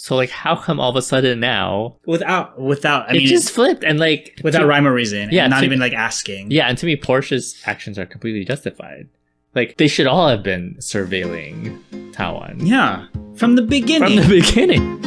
So like, how come all of a sudden now Without, I it mean, just flipped and like without rhyme or reason, Yeah, and not to- even like asking. Yeah, and to me, Porsche's actions are completely justified. Like, they should all have been surveilling Tawan. Yeah, from the beginning. From the beginning.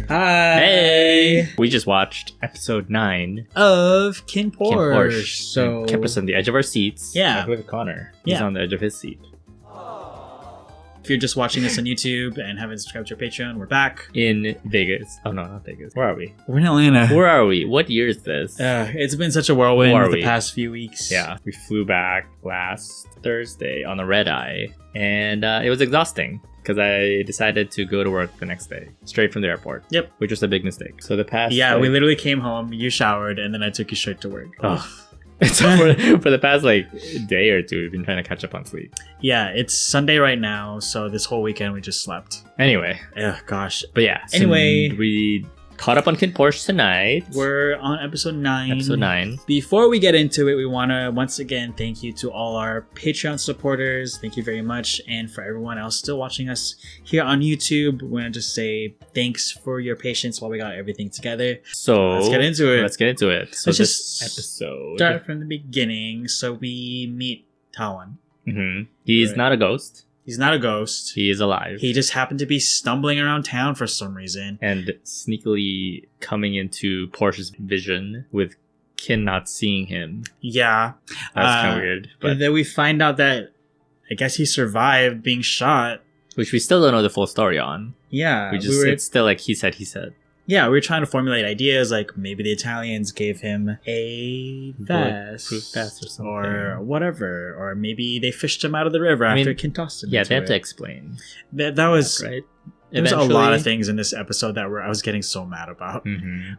Hi. Hey! We just watched episode 9 Of KinnPorsche. KinnPorsche. So Kept us on the edge of our seats. Yeah. Like, look at Connor. He's Yeah. on the edge of his seat. if you're just watching this on YouTube and haven't subscribed to our Patreon, we're back. In Vegas. Oh, no, not Vegas. Where are we? We're in Atlanta. Where are we? What year is this? It's been such a whirlwind Who are the we? past few weeks. Yeah, we flew back last Thursday on a red eye, and it was exhausting because I decided to go to work the next day, straight from the airport. Yep. Which was a big mistake. So the past... Yeah, we literally came home, you showered, and then I took you straight to work. Oh. So for the past day or two, we've been trying to catch up on sleep. Yeah, it's Sunday right now, so this whole weekend we just slept. Anyway. Ugh, gosh. But yeah. So Anyway. we caught up on KinnPorsche tonight. We're on episode 9. Episode 9. Before we get into it, we want to once again thank you to all our Patreon supporters. Thank you very much. And for everyone else still watching us here on YouTube, we want to just say thanks for your patience while we got everything together. So Let's get into it. Let's get into it. So Let's this just episode... Start from the beginning. So we meet Tawan. He's Right. not a ghost. He's not a ghost. He is alive. He just happened to be stumbling around town for some reason. And sneakily coming into Porsche's vision with Kinn not seeing him. Yeah. That's kind of weird. But And then we find out that I guess he survived being shot. which we still don't know the full story on. Yeah. It's still like he said. Yeah, we were trying to formulate ideas like maybe the Italians gave him a vest, Bulletproof vest or something. or whatever, or maybe they fished him out of the river after Kinn tossed him. Yeah, into they have to it. explain. That was right. There's a lot of things in this episode that I was getting so mad about.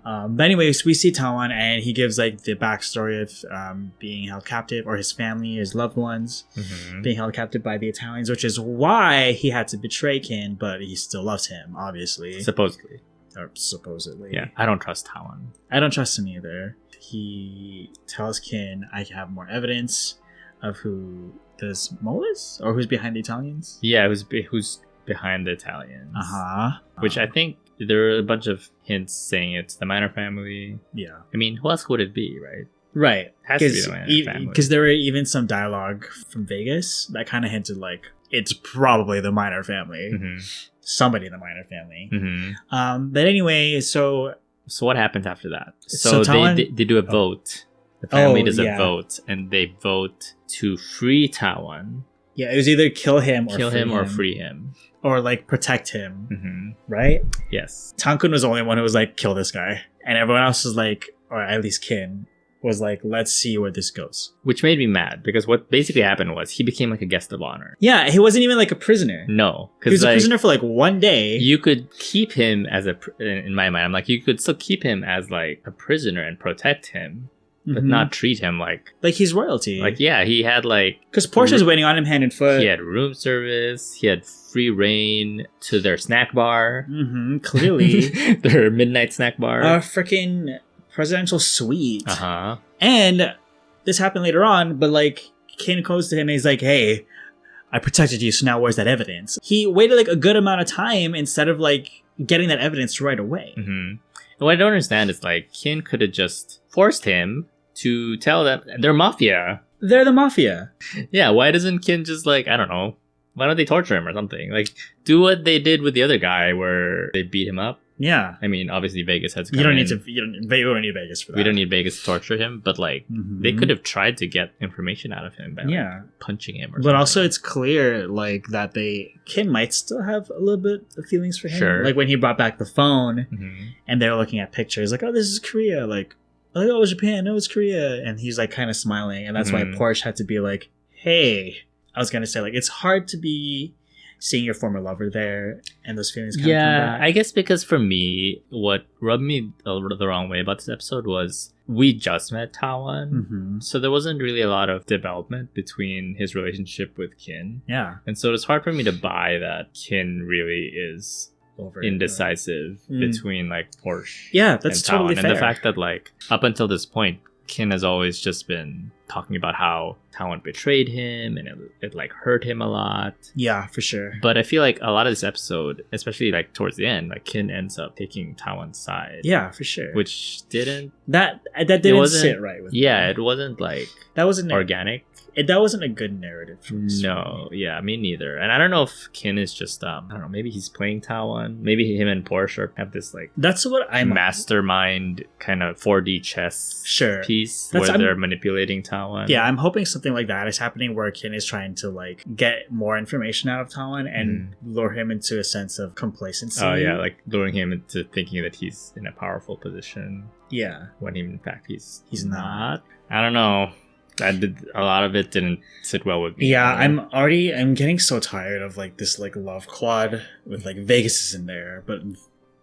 But anyways, we see Tawan and he gives like the backstory of being held captive, or his family, his loved ones being held captive by the Italians, which is why he had to betray Kinn, but he still loves him, obviously. Supposedly. Or supposedly. Yeah, I don't trust Tawan. I don't trust him either. He tells Kinn, I have more evidence of who this mole is, or who's behind the Italians. Yeah, who's behind the Italians. Which I think there are a bunch of hints saying it's the Minor family. Yeah. I mean, who else would it be, right? Right. Has to be the Minor family. Because there were even some dialogue from Vegas that kind of hinted like it's probably the Minor family. Somebody in the Minor family. But anyway, so what happens after that? So So Tawan- they do a vote. The family does yeah. a vote, and they vote to free Tawan, yeah, it was either kill him or free him. or like protect him, right? Yes. Tankun was the only one who was like, kill this guy, and everyone else was like, or at least Kinn was like, let's see where this goes. Which made me mad because what basically happened was he became like a guest of honor. Yeah, he wasn't even like a prisoner. No, He was because a prisoner for like one day. you could keep him as in my mind, I'm like, you could still keep him as like a prisoner and protect him, but not treat him like he's royalty. like, yeah, he had like, because Porsche's waiting on him hand and foot. he had room service, he had free reign to their snack bar. Clearly. Their midnight snack bar. A freaking presidential suite. Uh-huh. And this happened later on, but like Kinn goes to him and he's like, hey, I protected you, so now where's that evidence? He waited like a good amount of time instead of like getting that evidence right away. And what I don't understand is like Kinn could have just forced him to tell them they're mafia. They're the mafia. Yeah, why doesn't Kinn just like, I don't know, why don't they torture him or something? Like, do what they did with the other guy where they beat him up. Yeah. I mean, obviously Vegas has to You come don't in. need to. You don't need Vegas for that. We don't need Vegas to torture him, but like they could have tried to get information out of him by like, punching him or something. But also it's clear like that Kinn might still have a little bit of feelings for him. Sure. Like when he brought back the phone and they're looking at pictures like, oh, this is Korea. Like, oh, it was Japan. No, it's Korea. And he's like kind of smiling. And that's why Porsche had to be like, hey, I was going to say like, it's hard to be seeing your former lover there and those feelings kind of come back. I guess because for me, what rubbed me the wrong way about this episode was we just met Tawan, so there wasn't really a lot of development between his relationship with Kinn. Yeah. And so it's hard for me to buy that Kinn really is indecisive between like Porsche that's and totally Tawan. fair. And the fact that like up until this point, Kinn has always just been talking about how Tawan betrayed him and it like hurt him a lot. Yeah, for sure. But I feel like a lot of this episode, especially like towards the end, like Kinn ends up taking Tawan's side. Yeah, for sure. Which didn't didn't sit right with me. It wasn't like that wasn't organic. That wasn't a good narrative choice. No, yeah, me neither. And I don't know if Kinn is just I don't know, maybe he's playing Tawan. Maybe him and Portia have this like that's what I'm mastermind kind of 4D chess piece where they're manipulating Tawan. Yeah, I'm hoping something like that is happening where Kinn is trying to like get more information out of Tawan and lure him into a sense of complacency. Oh yeah, like luring him into thinking that he's in a powerful position. Yeah, when in fact he's not. I don't know. A lot of it didn't sit well with me. Yeah, I'm getting so tired of like this like love quad with like Vegas is in there, but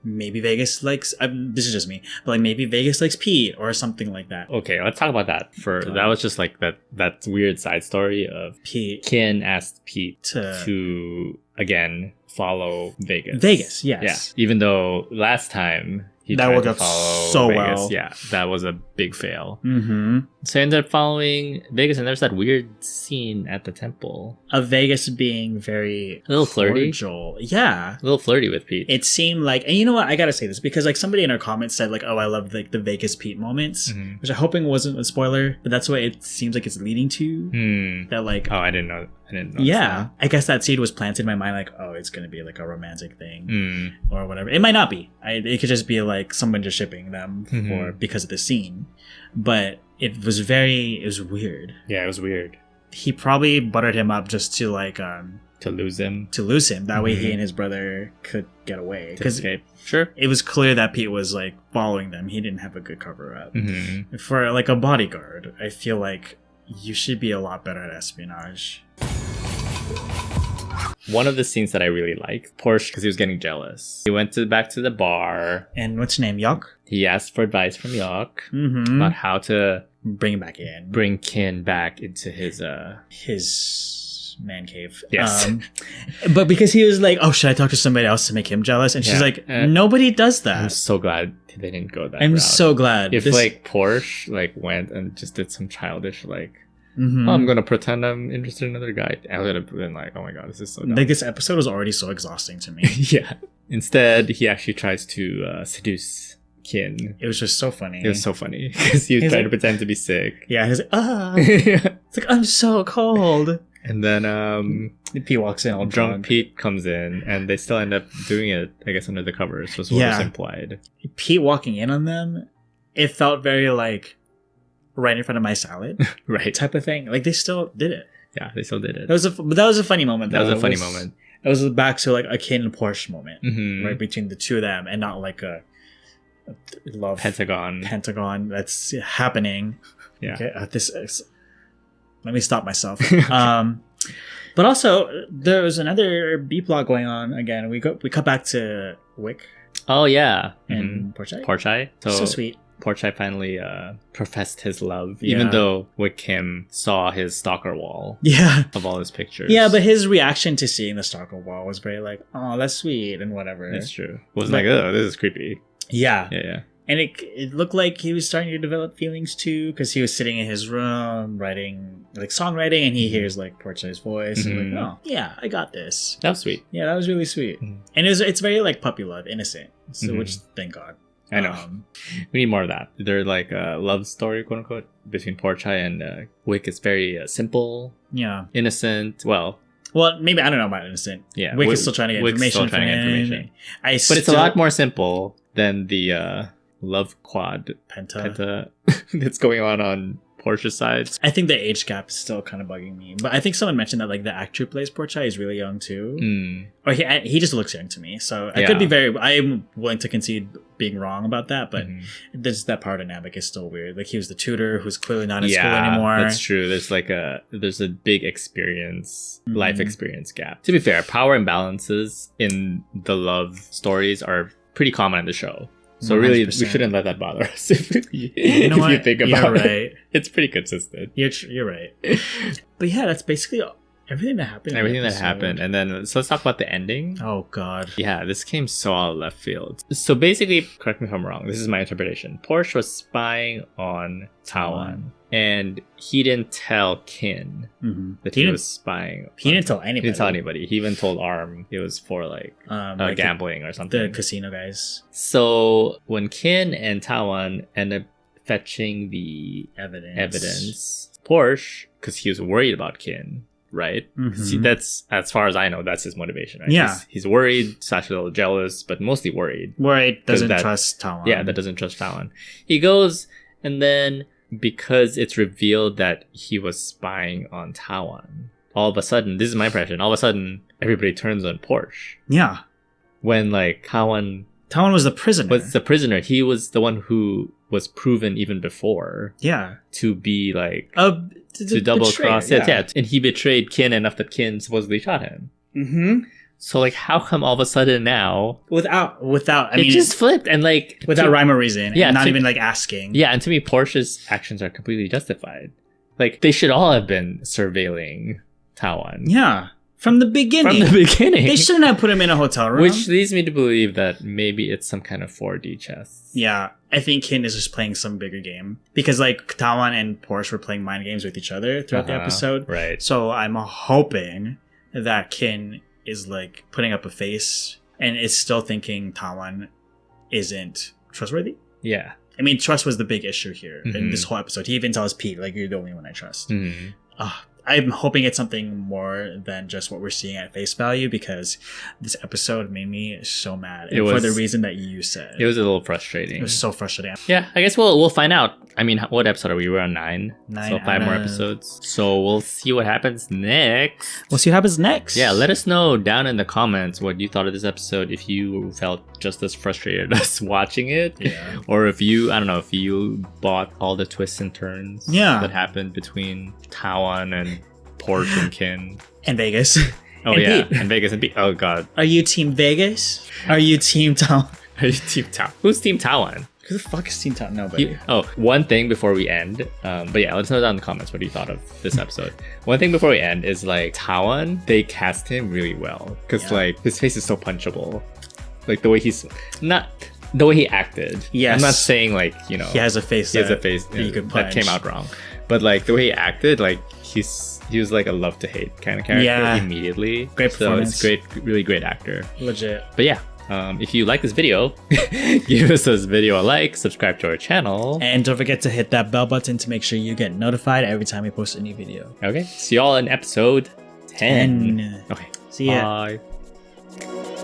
maybe Vegas likes this is just me, but like maybe Vegas likes Pete or something like that. Okay, let's talk about that. That was just like that weird side story of Pete. Kinn asked Pete to again follow Vegas. Vegas, yes. Yeah. Even though last time that worked out so Vegas. well. Yeah, that was a big fail. Mm-hmm. So I ended up following Vegas, and there's that weird scene at the temple of Vegas being very a little flirty. Cordial. Yeah, a little flirty with Pete. It seemed like, and you know what? I gotta say this because like somebody in our comments said like, "Oh, I love like the Vegas Pete moments," which I'm hoping wasn't a spoiler, but that's what it seems like it's leading to. That like, I didn't know. Yeah, I guess that seed was planted in my mind, like, oh, it's gonna be like a romantic thing or whatever. It might not be. It could just be like someone just shipping them because of the scene. But it was weird. Yeah, it was weird. He probably buttered him up just to like to lose him. That way he and his brother could get away. Because sure, it was clear that Pete was like following them. He didn't have a good cover up. For like a bodyguard, I feel like you should be a lot better at espionage. One of the scenes that I really liked, Porsche, because he was getting jealous. He went back to the bar. And what's his name? Yok? He asked for advice from Yok about how to bring him back in. Bring Kinn back into his man cave. Yes. But because he was like, oh, should I talk to somebody else to make him jealous? And she's like, nobody does that. I'm so glad they didn't go that I'm route. So glad. If like Porsche like went and just did some childish like, oh, I'm gonna pretend I'm interested in another guy, I would have been like, oh my god, this is so dumb. Like this episode was already so exhausting to me. Yeah. Instead, he actually tries to seduce Kinn. It was just so funny. It was so funny because he was trying to pretend to be sick. Yeah, he's like, it's like, I'm so cold. And then Pete walks in all drunk. Pete comes in, and they still end up doing it, I guess, under the covers was what was implied. Pete walking in on them, it felt very like right in front of my salad, right? Type of thing. Like they still did it. Yeah, they still did it. That was a funny moment. That was a funny moment. It was back to like a KinnPorsche moment, right between the two of them, and not like a love Pentagon that's happening. Yeah. Okay, let me stop myself. But also there was another B plot going on again. We cut back to Wik. Oh yeah, and Porchay. Porchay. So sweet. Porchay finally professed his love, even though Wickham saw his stalker wall of all his pictures. Yeah, but his reaction to seeing the stalker wall was very like, oh, that's sweet and whatever. That's true. It was like, oh, this is creepy. Yeah. Yeah. And it looked like he was starting to develop feelings too, because he was sitting in his room writing, like songwriting, and he hears like Porchay's voice, and like, oh yeah, I got this. That was sweet. Yeah, that was really sweet. And it's very like puppy love, innocent. So which thank God. I know. We need more of that. They're like a love story, quote unquote, between Porchay and Wik. Is very simple. Yeah. Innocent. Well, maybe I don't know about innocent. Yeah. Wik is still trying to get information from him. But it's a lot more simple than the love quad penta that's going on Porsche's side. I think the age gap is still kind of bugging me, but I think someone mentioned that like the actor who plays Porchay is really young too. Or he just looks young to me, so I could be I'm willing to concede being wrong about that, but that power dynamic is still weird. Like he was the tutor who's clearly not in school anymore. That's true. There's a big life experience gap. To be fair, power imbalances in the love stories are pretty common in the show. So 100%. Really, we shouldn't let that bother us if you think about it. It's pretty consistent. You're right. But yeah, that's basically Everything that happened. And then so let's talk about the ending. Oh God. Yeah, this came so out of left field. So basically, correct me if I'm wrong, this is my interpretation. Porche was spying on Tawan, and he didn't tell Kinn that he was spying. He didn't tell anybody. He didn't tell anybody. He even told Arm it was for like gambling or something. The casino guys. So when Kinn and Tawan end up fetching the evidence, Porche, because he was worried about Kinn, right? See, that's, as far as I know, that's his motivation, right? Yeah. He's worried, / a little jealous, but mostly worried. Doesn't trust Tawan. Yeah, that doesn't trust Tawan. He goes, and then because it's revealed that he was spying on Tawan, all of a sudden, this is my impression, all of a sudden, everybody turns on Porche. Yeah. When, like, Tawan was the prisoner. Was the prisoner. He was the one who was proven even before. Yeah. To be, like... to double cross it. Yeah. And he betrayed Kinn enough that Kinn supposedly shot him. So, like, how come all of a sudden now... Without I mean... It just flipped, and, like... Without rhyme or reason. Yeah. And not even, like, asking. Yeah, and to me, Porsche's actions are completely justified. Like, they should all have been surveilling Tawan. Yeah. From the beginning. They shouldn't have put him in a hotel room. Which leads me to believe that maybe it's some kind of 4D chess. Yeah. I think Kinn is just playing some bigger game. Because, like, Tawan and Porche were playing mind games with each other throughout the episode. Right. So I'm hoping that Kinn is, like, putting up a face and is still thinking Tawan isn't trustworthy. Yeah. I mean, trust was the big issue here in this whole episode. He even tells Pete, like, you're the only one I trust. I'm hoping it's something more than just what we're seeing at face value, because this episode made me so mad. And for the reason that you said. It was a little frustrating. It was so frustrating. Yeah, I guess we'll find out. I mean, what episode are we? We're on 9. So 5 more episodes. So we'll see what happens next. Yeah, let us know down in the comments what you thought of this episode. If you felt just as frustrated as watching it. Yeah. Or if you, I don't know, if you bought all the twists and turns that happened between Tawan and Porche and Kinn. And Vegas. Oh, and yeah. Pete. And Vegas and Pete. Oh, God. Are you Team Vegas? Are you Team Tawan? Are you Team Tawan? Who's Team Tawan? Who the fuck is Team Tawan? Nobody. One thing before we end. But yeah, let us know down in the comments what you thought of this episode. One thing before we end is, like, Tawan, they cast him really well. Because, like, his face is so punchable. Like, the way the way he acted. Yes. I'm not saying, like, you know. He has a face that came out wrong. But, like, the way he acted, like, he was like a love to hate kind of character immediately. Great performance. So it's really great actor. Legit. But yeah, if you like this video, give us this video a like, subscribe to our channel. And don't forget to hit that bell button to make sure you get notified every time we post a new video. Okay, see y'all in episode 10. Okay, see ya. Bye.